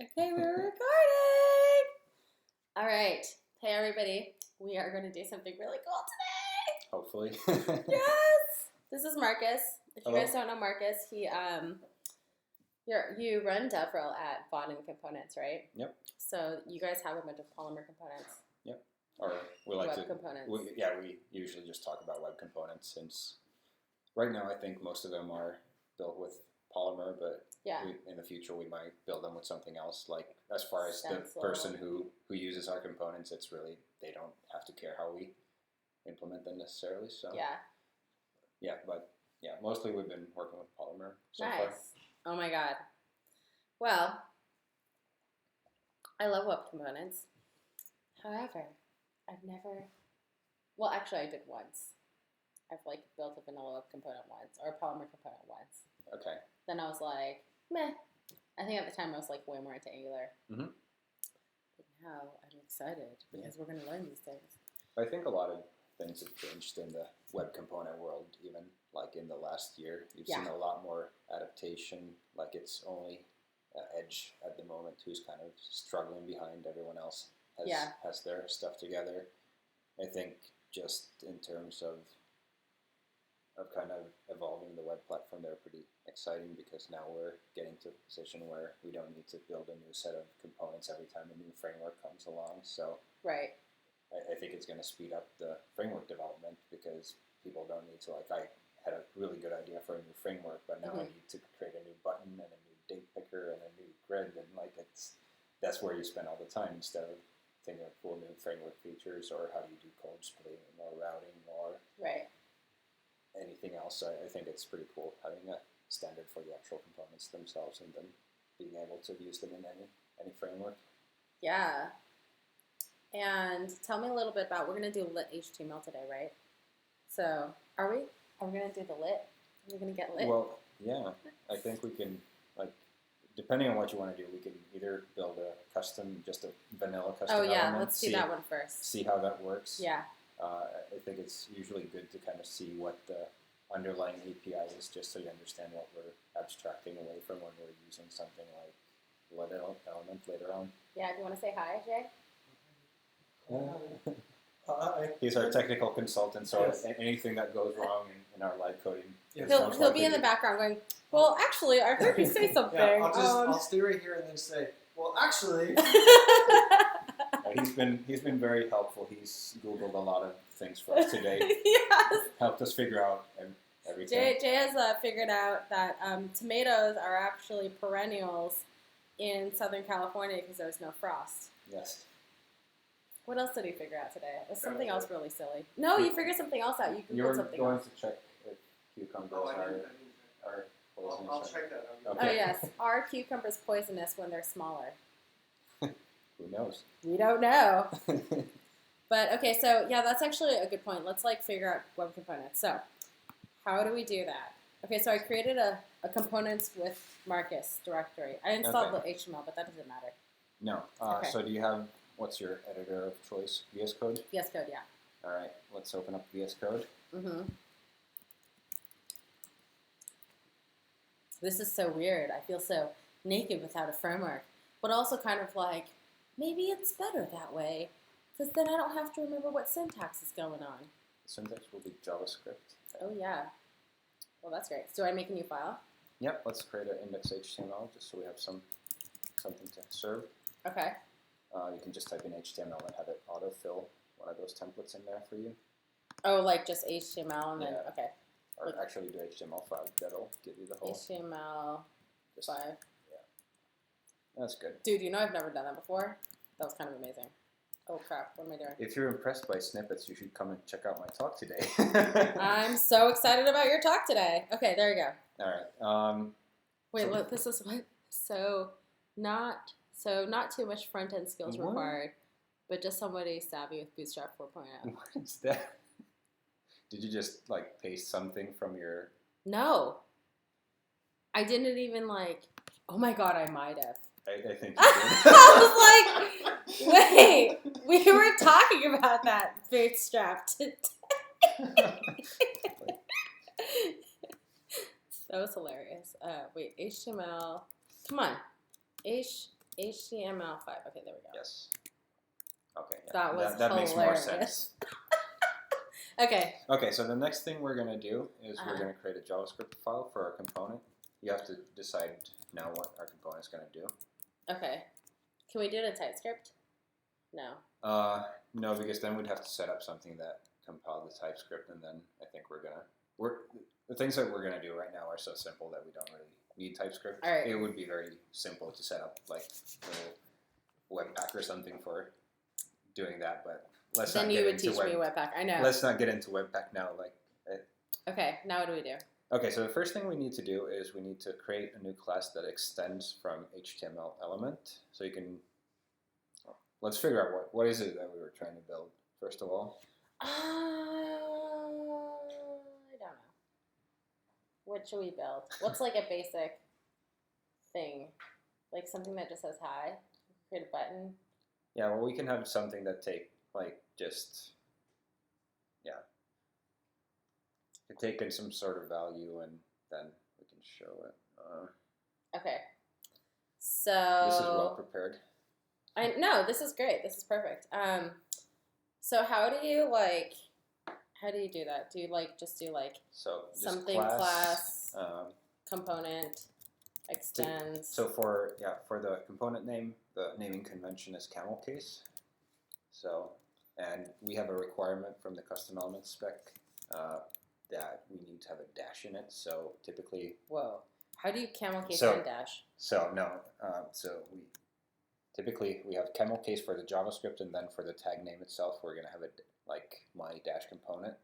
Okay, we're recording! Alright. Hey, everybody. We are going to do something really cool today! Hopefully. Yes! This is Marcus. If you Hello. guys don't know Marcus, you run DevRel at Vaadin Components, right? Yep. So you guys have a bunch of polymer components. Yep. Or we like web components. We usually just talk about web components since right now I think most of them are built with polymer, but in the future we might build them with something else. Like as far as the person who uses our components, it's really, they don't have to care how we implement them necessarily. So mostly we've been working with polymer so far. Oh my god. Well, I love web components. However, actually I did once. I've built a vanilla web component once, or a polymer component once. Okay. Then I was like, meh. I think at the time I was way more into Angular. Mm-hmm. But now I'm excited because we're going to learn these things. I think a lot of things have changed in the web component world, even in the last year. You've seen a lot more adaptation. It's only Edge at the moment who's kind of struggling behind. Everyone else has their stuff together. I think just in terms of kind of evolving the web platform, they're pretty exciting because now we're getting to a position where we don't need to build a new set of components every time a new framework comes along. So I think it's going to speed up the framework development because people don't need to, I had a really good idea for a new framework, but now I need to create a new button and a new date picker and a new grid, and that's where you spend all the time instead of thinking of cool new framework features or how do you do code splitting or routing or anything else. I think it's pretty cool having a standard for the actual components themselves and then being able to use them in any framework. Yeah. And tell me a little bit about, we're going to do lit HTML today, right? So, are we? Are we going to do the lit? Are we going to get lit? Well, yeah. I think we can, depending on what you want to do, we can either build just a vanilla custom element. Let's do that one first. See how that works. Yeah. I think it's usually good to kind of see what the underlying API is, just so you understand what we're abstracting away from when we're using something like lit element later on. Yeah, do you want to say hi, Jay? Hi. He's our technical consultant, so anything that goes wrong in our live coding, he'll be in the background going, well, actually, I heard you say something. Yeah, I'll stay right here and then say, well, actually. He's been very helpful. He's Googled a lot of things for us today. Yes. Helped us figure out everything. Jay has figured out that tomatoes are actually perennials in Southern California because there's no frost. Yes. What else did he figure out today? It was something else really silly. No, you figured something else out. You Googled something else. You're going to check if cucumbers are poisonous. I'll check that out. Okay. Oh, yes. Are cucumbers poisonous when they're smaller? Who knows? We don't know. But, okay, so, yeah, that's actually a good point. Let's, figure out web components. So, how do we do that? Okay, so I created a components with Marcus directory. I installed the HTML, but that doesn't matter. No. So do you have, what's your editor of choice? VS Code? VS Code, yeah. All right, let's open up VS Code. Mm-hmm. This is so weird. I feel so naked without a framework. But also kind of maybe it's better that way, because then I don't have to remember what syntax is going on. Syntax will be JavaScript. Oh, yeah. Well, that's great. So do I make a new file? Yep, let's create an index.html just so we have something to serve. Okay. You can just type in HTML and have it autofill one of those templates in there for you. Oh, just HTML and then, okay. Or actually do HTML5. That'll give you the whole... HTML5. Yeah. That's good. Dude, I've never done that before. That was kind of amazing. Oh, crap. What am I doing? If you're impressed by snippets, you should come and check out my talk today. I'm so excited about your talk today. Okay, there you go. All right. Wait, look, this is what... So, not too much front-end skills required, but just somebody savvy with Bootstrap 4.0. What is that? Did you just, paste something from your... No. I didn't even, oh my god, I might have. I think you did. I was wait, we were talking about that Bootstrap today. That was hilarious. Wait, HTML. Come on. HTML5. Okay, there we go. Yes. Okay. Yeah. That was that makes more hilarious. sense. Okay. Okay, so the next thing we're going to do is Uh-huh. we're going to create a JavaScript file for our component. You have to decide now what our component is going to do. Okay. Can we do it in TypeScript? No. No, because then we'd have to set up something that compiled the TypeScript, and then I think the things that we're going to do right now are so simple that we don't really need TypeScript. All right. It would be very simple to set up like a little Webpack or something for doing that, but let's Then not you get would into teach me Webpack. I know. Let's not get into Webpack now. Okay, now what do we do? Okay, so the first thing we need to do is we need to create a new class that extends from HTML element. So you can, let's figure out what is it that we were trying to build, first of all. I don't know. What should we build? What's like a basic thing? Like something that just says hi? Create a button? Yeah, well, we can have something that take in some sort of value, and then we can show it. Okay. So this is well prepared. No, this is great. This is perfect. So how do you do that? Do you just do Just something class component extends? So for the component name, the naming convention is camel case. So, and we have a requirement from the custom element spec that we need to have a dash in it. So typically, whoa, how do you camel case and dash? So no, typically we have camel case for the JavaScript, and then for the tag name itself, we're gonna have it like my dash component.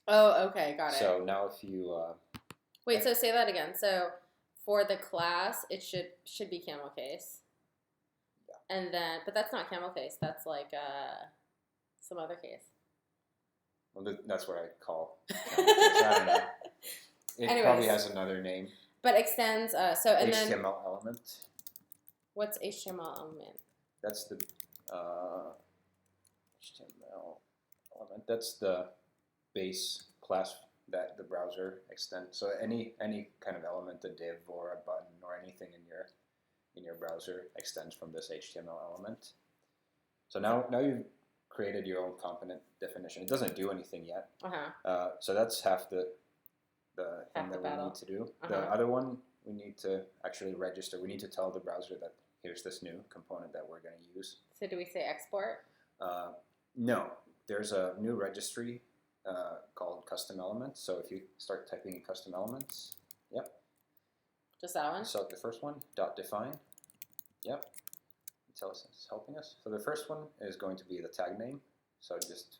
Oh, okay, got it. So now if you wait, so say that again. So for the class, it should be camel case. Yeah. And then, but that's not camel case. That's like some other case. Well, that's what I call camel case. I don't know. It probably has another name. But extends. So and HTML then element. What's HTML element? That's the HTML element. That's the base class that the browser extends. So any kind of element, a div or a button or anything in your browser extends from this HTML element. So now you've created your own component definition. It doesn't do anything yet. So that's half the thing that we need to do. The other one, we need to actually register. We need to tell the browser that here's this new component that we're going to use. So do we say export? No. There's a new registry called custom elements. So if you start typing in custom elements, yep. Just that one? Select the first one, .define. Yep. Tell us it's helping us. So the first one is going to be the tag name. So just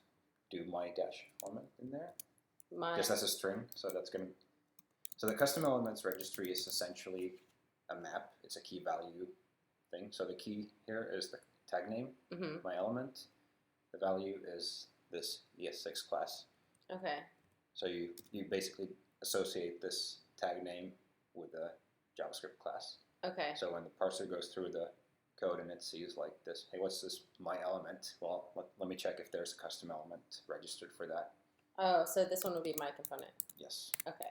do my dash element in there. Just as a string. So the custom elements registry is essentially a map. It's a key value thing. So the key here is the tag name, my element. The value is this ES6 class. Okay. So you basically associate this tag name with the JavaScript class. Okay. So when the parser goes through the code and it sees like this, hey, what's this my element? Well, let me check if there's a custom element registered for that. Oh, so this one will be my component. Yes. Okay.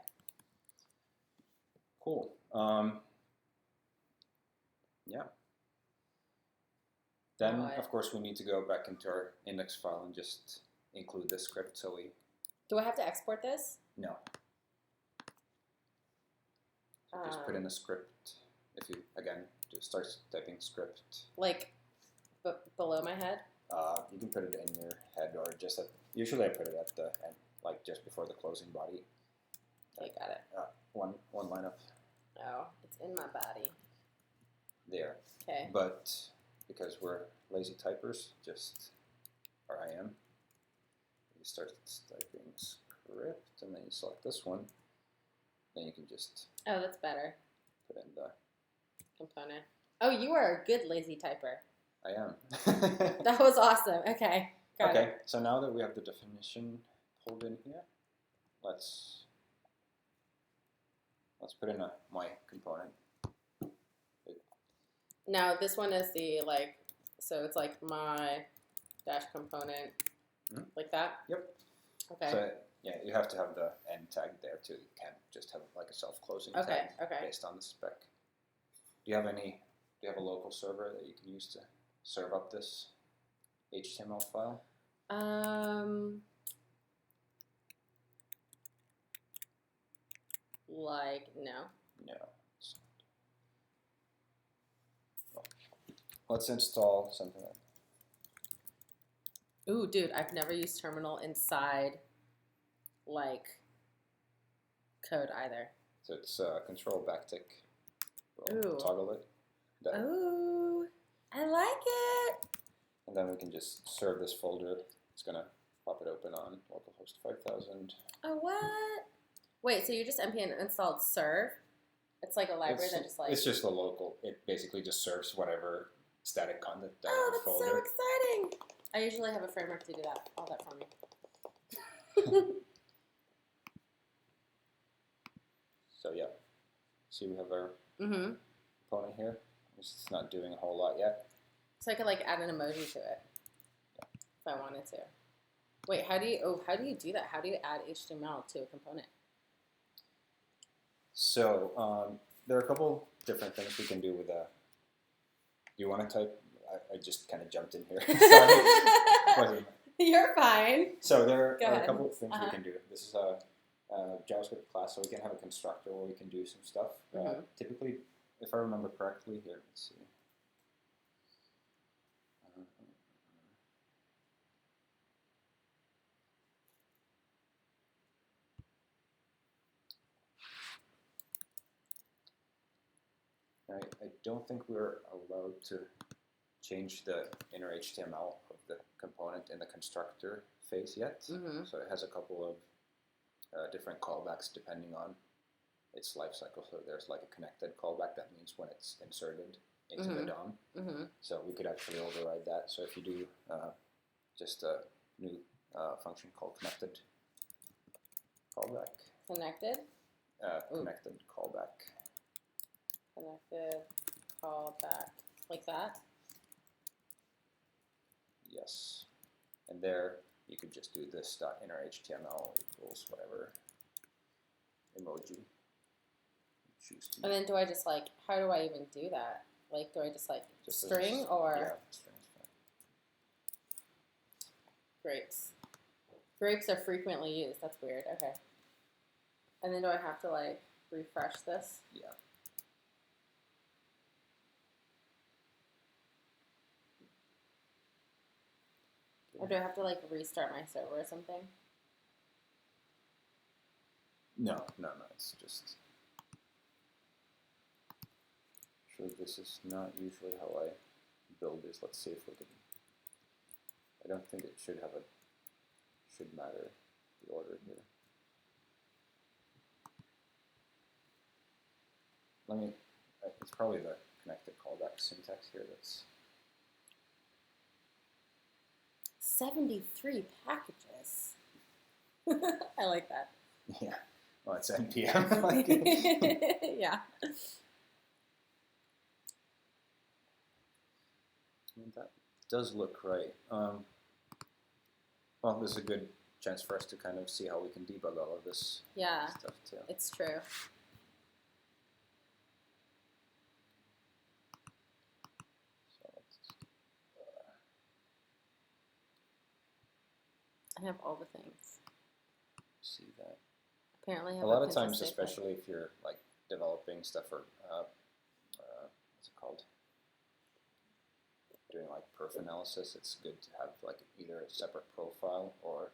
Cool. Yeah. Then, of course, we need to go back into our index file and just include this script. So do I have to export this? No. So just put in a script. If you, again, just start typing script. Like below my head? You can put it in your head or just usually I put it at the end, like just before the closing body. Okay, got it. One line up. Oh, it's in my body. There. Okay. But because we're lazy typers, or I am, you start typing script and then you select this one. Then you can just. Oh, that's better. Put in the component. Oh, you are a good lazy typer. I am. That was awesome. Okay. Got it. Okay. So now that we have the definition pulled in here, let's put in my component. Now this one is the so it's like my dash component, like that? Yep. Okay. So yeah, you have to have the end tag there too. You can't just have like a self-closing tag based on the spec. Do you have any Do you have a local server that you can use to serve up this HTML file? Like, no. No. Well, let's install something like Ooh, dude, I've never used terminal inside, like, code either. So it's control backtick. We'll Ooh. toggle it. Ooh, I like it. And then we can just serve this folder. It's going to pop it open on localhost 5000. Oh, what? Wait, so you just npm installed serve? It's like a library that just like... It's just a local. It basically just serves whatever static content that that's folder. so exciting. I usually have a framework to do all that for me. So yeah, see we have our Mm-hmm. component here. It's not doing a whole lot yet. So I could like add an emoji to it if I wanted to. Wait, how do you do that? How do you add HTML to a component? So there are a couple different things we can do with a. Do you want to type? I just kind of jumped in here. Sorry. You're fine. So there Go are ahead. a couple of things we can do. This is a JavaScript class, so we can have a constructor where we can do some stuff. Typically, if I remember correctly, here, let's see. I don't think we're allowed to change the inner HTML of the component in the constructor phase yet. Mm-hmm. So it has a couple of different callbacks depending on its life cycle. So there's like a connected callback that means when it's inserted into the DOM. Mm-hmm. So we could actually override that. So if you do just a new function called connected callback. Connected? Connected callback. Connected callback. Like that? Yes. And there you could just do this inner HTML equals whatever emoji you choose to. And then do I just like, how do I even do that? Like, do I just like string or? Yeah, string's fine. Grapes. Grapes are frequently used. That's weird. Okay. And then do I have to like refresh this? Yeah. Or do I have to like restart my server or something? No, it's just. Sure, this is not usually how I build this. Let's see if we can. I don't think it should matter the order here. It's probably the connected callback syntax here that's. 73 packages. I like that. Yeah. Well, it's NPM. Yeah. That does look right. Well, this is a good chance for us to kind of see how we can debug all of this stuff too. It's true. So let's I have all the things. see that. Apparently, I have A lot of Pinterest times, statement. especially if you're like developing stuff for what's it called? Doing like perf analysis, it's good to have like either a separate profile or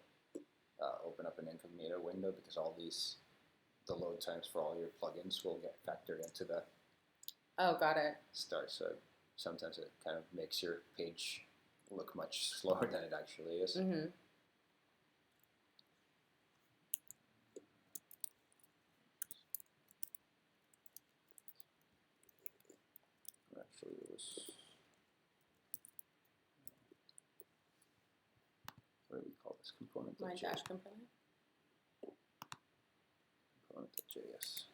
open up an incognito window because all the load times for all your plugins will get factored into the got it. start. So sometimes it kind of makes your page look much slower than it actually is. Mm-hmm. Actually, it was. What do we call this component? My dash component. Component.js.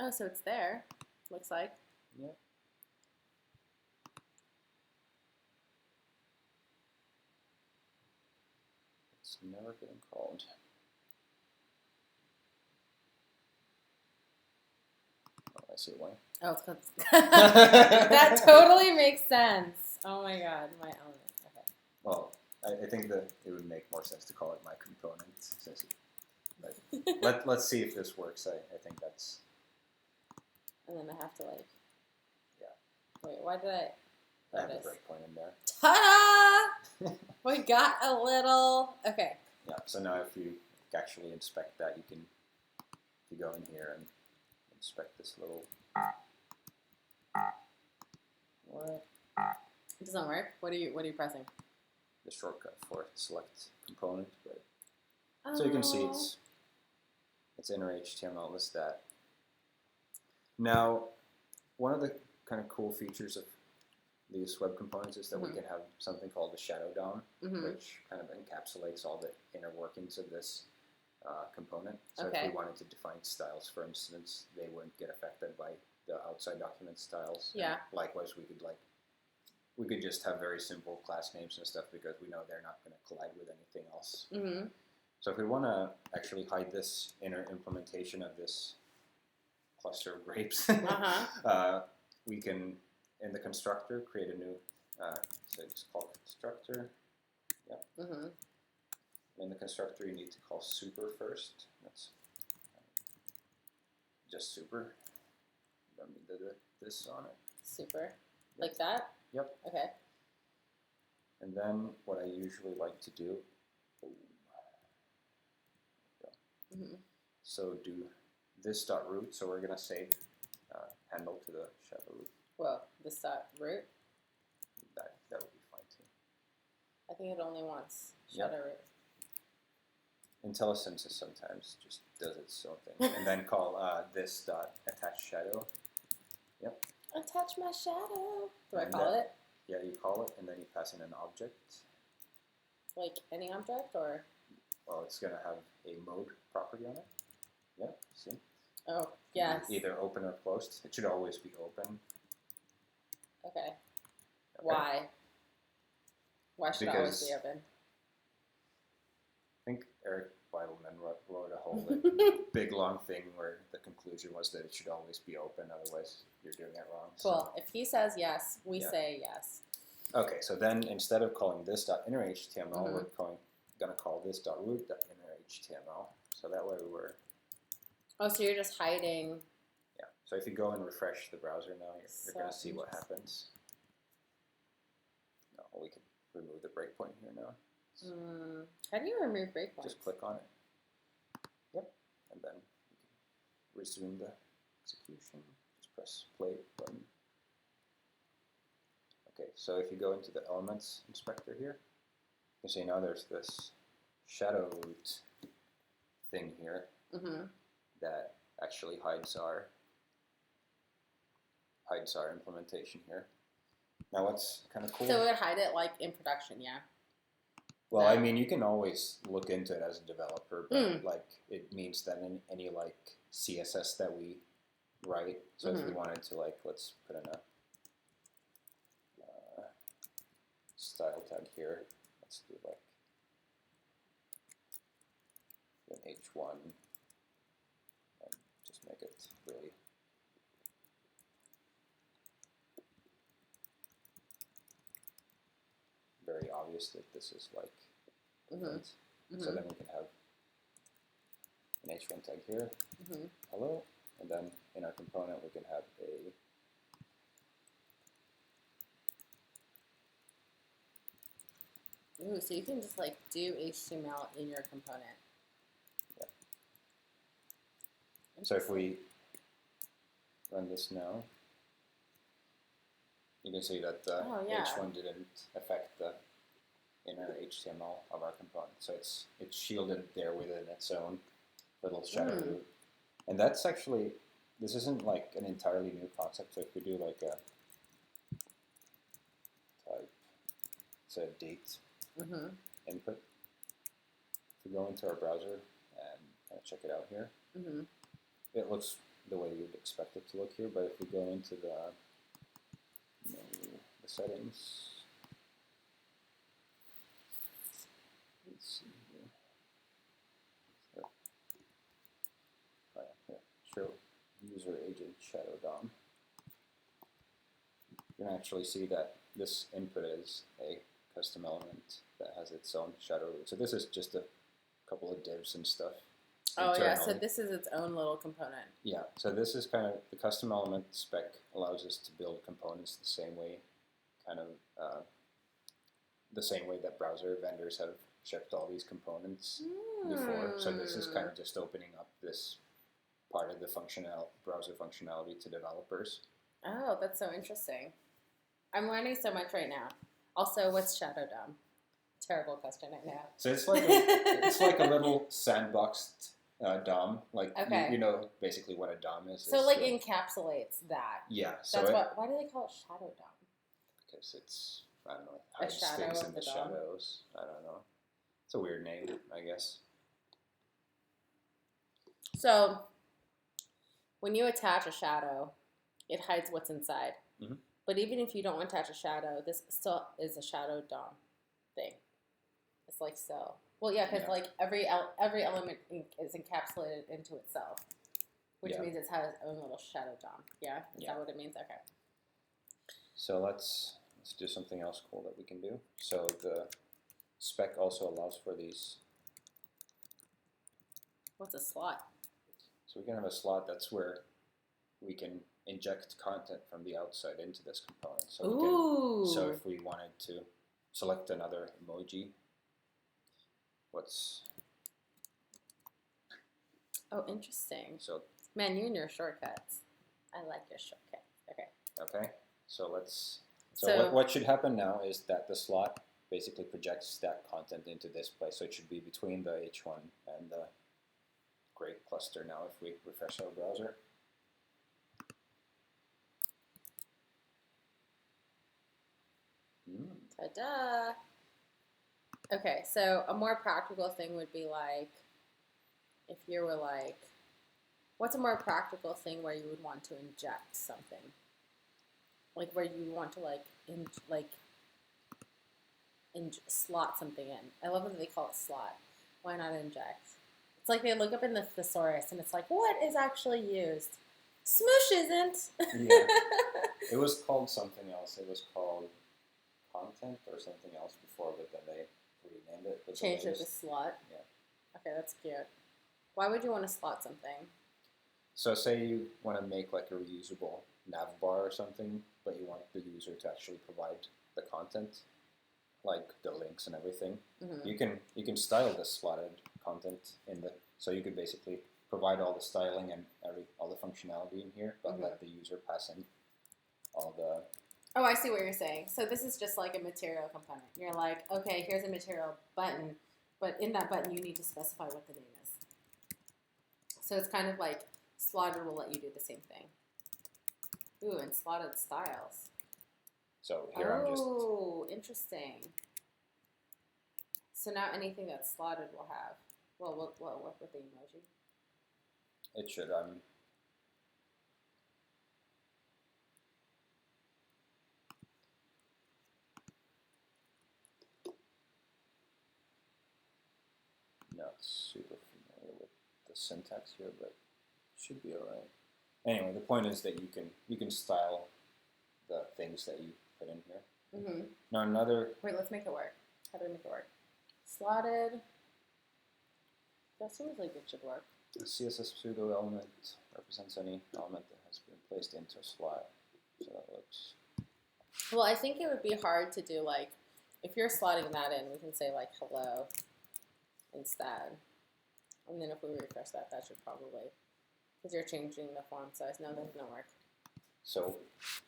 Oh, so it's there. Looks like. Yeah. It's never getting called. I see why. Oh, it's 'cause that totally makes sense. Oh my god, my element. Okay. Well, I think that it would make more sense to call it my component. Since let's see if this works. I think that's... And then I have to like... Yeah. Wait, why did I... I have a breakpoint in there. Ta-da! We got a little... Okay. Yeah, so now if you actually inspect that, you can... If you go in here and inspect this little... What? It doesn't work? What are you pressing? The shortcut for select component, but... So you can see it's inner HTML is that. Now, one of the kind of cool features of these web components is that we can have something called the shadow DOM, which kind of encapsulates all the inner workings of this component. So if we wanted to define styles, for instance, they wouldn't get affected by the outside document styles. Yeah. And likewise, we could just have very simple class names and stuff because we know they're not going to collide with anything else. Mm-hmm. So if we want to actually hide this inner implementation of this cluster of grapes, we can, in the constructor, create a new, so it's called constructor. Yeah. In the constructor, you need to call super first. That's just super. Don't need this on it. Super. Like that? Yep. Okay. And then what I usually like to do, so do this dot root. So we're gonna save handle to the shadow root. Well, this dot root. That would be fine too. I think it only wants shadow root. IntelliSense sometimes just does its own thing, and then call this dot attach shadow. Yep. Attach my shadow. Do I call it? Yeah, you call it, and then you pass in an object. Like any object, or? Well, it's gonna have a mode property on it. Yeah, see? Oh, yes. Either open or closed. It should always be open. Okay. Why? Why should it always be open? I think Eric Weidelman wrote a whole big long thing where the conclusion was that it should always be open, otherwise you're doing it wrong. Cool. So. If he says yes, we say yes. Okay, so then instead of calling this .inner HTML, we're gonna call this .root.inner HTML. So that way we're... Oh, so you're just hiding... Yeah, so if you go and refresh the browser now, you're gonna see what happens. No, we can remove the breakpoint here now. How do you remove breakpoints? Just click on it. Yep, and then you can resume the execution. Just press play button. Okay, so if you go into the elements inspector here, you see now there's this shadow root thing here that actually hides our implementation here. Now what's kind of cool? So it would hide it like in production, yeah. Well, I mean, you can always look into it as a developer, but like it means that in any like CSS that we write, so if we wanted to like, let's put in a style tag here. Let's do like an H1 and just make it really very obvious that this is like different. So then we can have an H1 tag here, hello, and then in our component we can have a Ooh, so you can just like do HTML in your component. Yeah. So if we run this now, you can see that the H1 didn't affect the inner HTML of our component. So it's shielded there within its own little shadow root. And that's actually, this isn't like an entirely new concept. So if we do like a type, say date input, if we go into our browser and check it out here, it looks the way you'd expect it to look here. But if we go into the settings, let's see here. So, show user agent agent shadow DOM. You can actually see that this input is a custom element that has its own shadow root. So this is just a couple of divs and stuff. Oh yeah, so this is its own little component. Yeah, so this is kind of the custom element spec allows us to build components the same way, the same way that browser vendors have shipped all these components before. So this is kind of just opening up this part of the browser functionality to developers. Oh, that's so interesting. I'm learning so much right now. Also, what's shadow DOM? Terrible question right now. So it's like a little sandboxed DOM. Like you know basically what a DOM is. So like encapsulates that. Yeah. So why do they call it shadow DOM? Because it's, I don't know, hides things in the shadows. I don't know. It's a weird name, I guess. So when you attach a shadow, it hides what's inside. Mm-hmm. But even if you don't attach a shadow, this still is a shadow DOM thing. It's like so. Well, yeah, because like every element is encapsulated into itself, which means it has its own little shadow DOM. Yeah, is that what it means? Okay. So let's do something else cool that we can do. So the spec also allows for these. What's a slot? So we can have a slot that's where we can inject content from the outside into this component. So so if we wanted to select another emoji, Oh, interesting. So man, you and your shortcuts. I like your shortcuts. Okay. Okay. So what should happen now is that the slot basically projects that content into this place. So it should be between the H1 and the gray cluster now if we refresh our browser. Ta-da! Okay, so a more practical thing would be like, if you were like, what's a more practical thing where you would want to inject something? Like where you want to slot something in. I love that they call it slot. Why not inject? It's like they look up in the thesaurus and it's like, what is actually used? Smoosh isn't. Yeah. It was called something else. It was called content or something else before, but then they renamed it. Changed it to slot? Yeah. Okay, that's cute. Why would you want to slot something? So say you want to make like a reusable nav bar or something, but you want the user to actually provide the content, like the links and everything. Mm-hmm. You can style the slotted content so you could basically provide all the styling and all the functionality in here, but let the user pass in all the. Oh, I see what you're saying. So this is just like a material component. You're like, okay, here's a material button, but in that button you need to specify what the name is. So it's kind of like Slaughter will let you do the same thing. Ooh, and slotted styles. So here I'm just. Oh, interesting. So now anything that's slotted will have. Well, we'll work with the emoji. It should. Not super familiar with the syntax here, but should be alright. Anyway, the point is that you can style the things that you put in here. Mm-hmm. Now another. Wait, let's make it work. How do we make it work? Slotted. That seems like it should work. The CSS pseudo element represents any element that has been placed into a slot. So that looks. Well, I think it would be hard to do like, if you're slotting that in, we can say like hello instead. And then if we refresh that, that should probably, because you're changing the font size. No, that doesn't work. So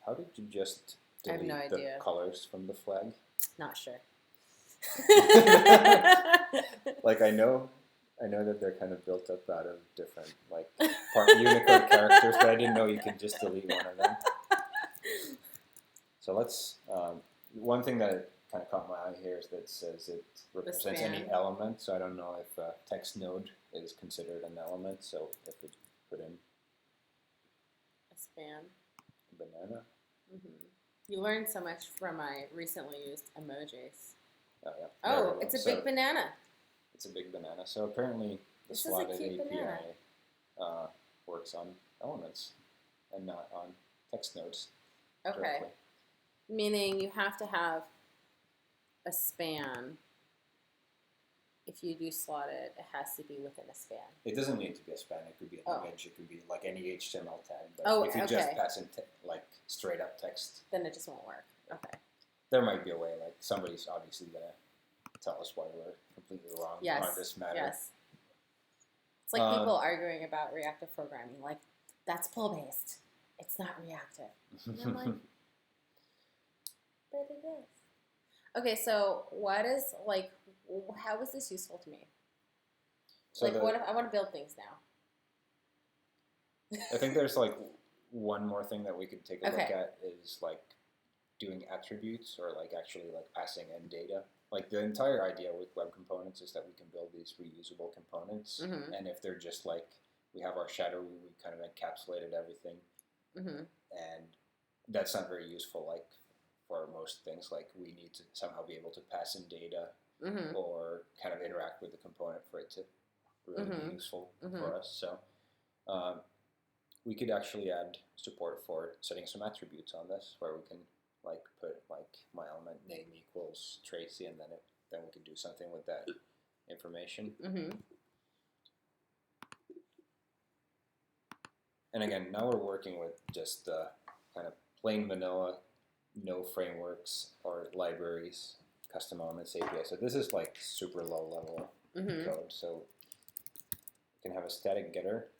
how did you just delete I have no idea. The colors from the flag? Not sure. Like I know that they're kind of built up out of different like Unicode characters, but I didn't know you could just delete one of them. So let's. One thing that kind of caught my eye here is that it says it represents any element. So I don't know if text node is considered an element. So if we put in a span, banana. Mm-hmm. You learned so much from my recently used emojis. Oh, yeah. Oh, it's a big banana. It's a big banana. So apparently the slotted API works on elements. and not on text nodes. Okay. Directly. Meaning you have to have a span. If you do slot it, it has to be within a span. It doesn't need to be a span. It could be an image. It could be like any HTML tag. But if you just pass in like straight up text, then it just won't work. Okay. There might be a way. Like somebody's obviously gonna tell us why we're completely wrong on this matter. Yes. It's like people arguing about reactive programming. Like, that's pull-based. It's not reactive. And I'm like, but it is. Okay, so what is, like, how is this useful to me? So like, what if I want to build things now? I think there's, like, one more thing that we could take a look at is, like, doing attributes or, like, actually, like, passing in data. Like, the entire idea with web components is that we can build these reusable components. Mm-hmm. And if they're just, like, we have our shadow, we kind of encapsulated everything. Mm-hmm. And that's not very useful, like, for most things. Like, we need to somehow be able to pass in data or kind of interact with the component for it to really be useful for us. So we could actually add support for setting some attributes on this, where we can like put like my element name equals Tracy, and then we could do something with that information. And again, now we're working with just the kind of plain vanilla, no frameworks or libraries, custom elements API. So this is like super low level code. So we can have a static getter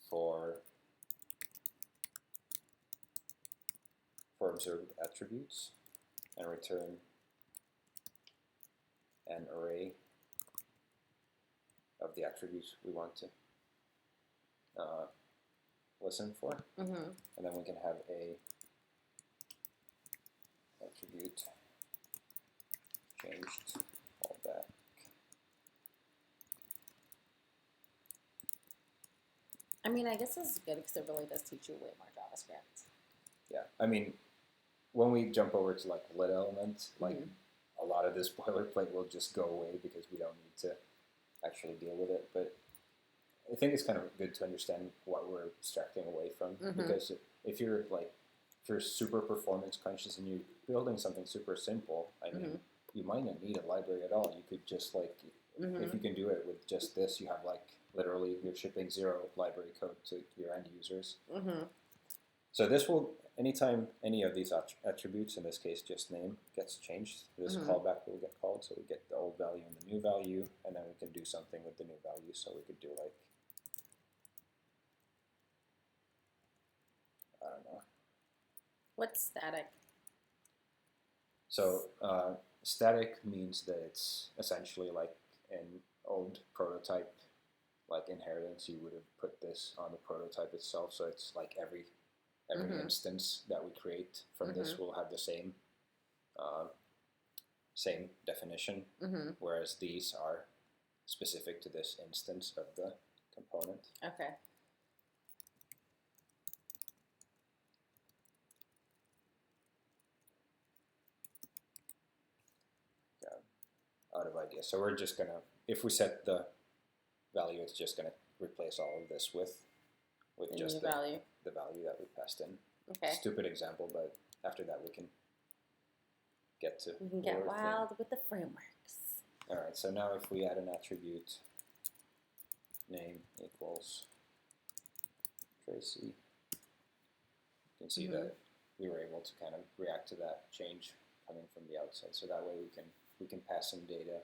for observed attributes and return an array of the attributes we want to listen for. And then we can have a attribute changed callback. I mean, I guess this is good because it really does teach you way more JavaScript. Yeah, I mean, when we jump over to like lit elements, like a lot of this boilerplate will just go away because we don't need to actually deal with it. But I think it's kind of good to understand what we're abstracting away from, because if you're super performance conscious and you're building something super simple, I mean, you might not need a library at all. You could just like, if you can do it with just this, you have like literally you're shipping 0 library code to your end users. So this will, anytime any of these attributes, in this case just name, gets changed, this callback will get called. So we get the old value and the new value, and then we can do something with the new value. So we could do like, I don't know. What's static? So static means that it's essentially like an old prototype, like inheritance. You would have put this on the prototype itself. So it's like every instance that we create from this will have the same definition, whereas these are specific to this instance of the component. Okay. Out of idea. So we're just gonna, if we set the value, it's just gonna replace all of this with just the value that we passed in. Okay. Stupid example, but after that we can get to. We can get wild with the frameworks. All right. So now if we add an attribute, name equals Tracy, you can see that we were able to kind of react to that change coming from the outside. So that way we can pass in data.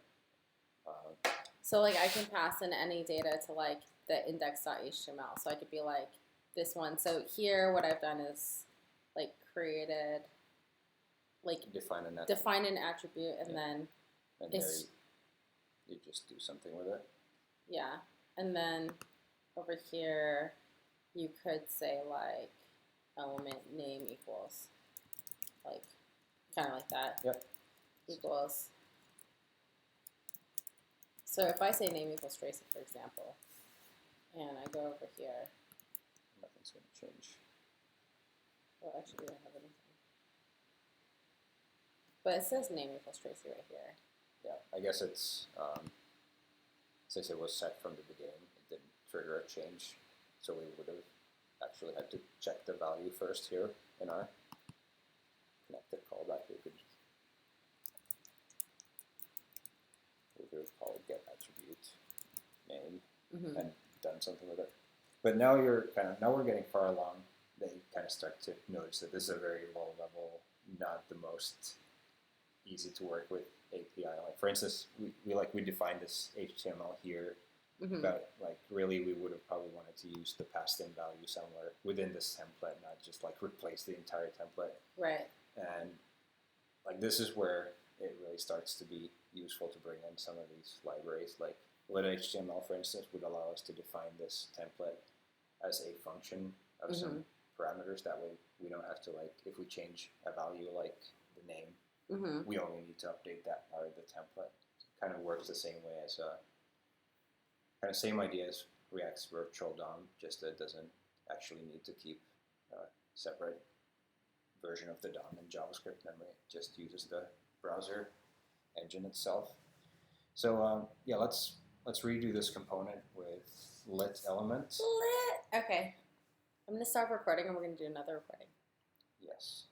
So like I can pass in any data to like the index.html. So I could be like this one. So here what I've done is like created, like define an attribute and then there you just do something with it. Yeah. And then over here you could say like element name equals like kind of like that. Yep. Equals. So if I say name equals Tracy, for example, and I go over here, nothing's going to change. Well, actually, we don't have anything. But it says name equals Tracy right here. Yeah, I guess it's, since it was set from the beginning, it didn't trigger a change, so we would have actually had to check the value first here in our connected callback. We could call it get attribute name and done something with it. But now we're getting far along that you kind of start to notice that this is a very low level, not the most easy to work with API. Like for instance, we defined this HTML here, but like really we would have probably wanted to use the passed in value somewhere within this template, not just like replace the entire template. Right. And like this is where it really starts to be useful to bring in some of these libraries. Like lit.html, for instance, would allow us to define this template as a function of some parameters. That way we don't have to, like, if we change a value like the name, we only need to update that part of the template. It kind of works the same way as kind of same idea as React's virtual DOM, just that it doesn't actually need to keep a separate version of the DOM in JavaScript memory. It just uses the browser engine itself. So yeah, let's redo this component with lit element. Okay. I'm going to stop recording and we're going to do another recording. Yes.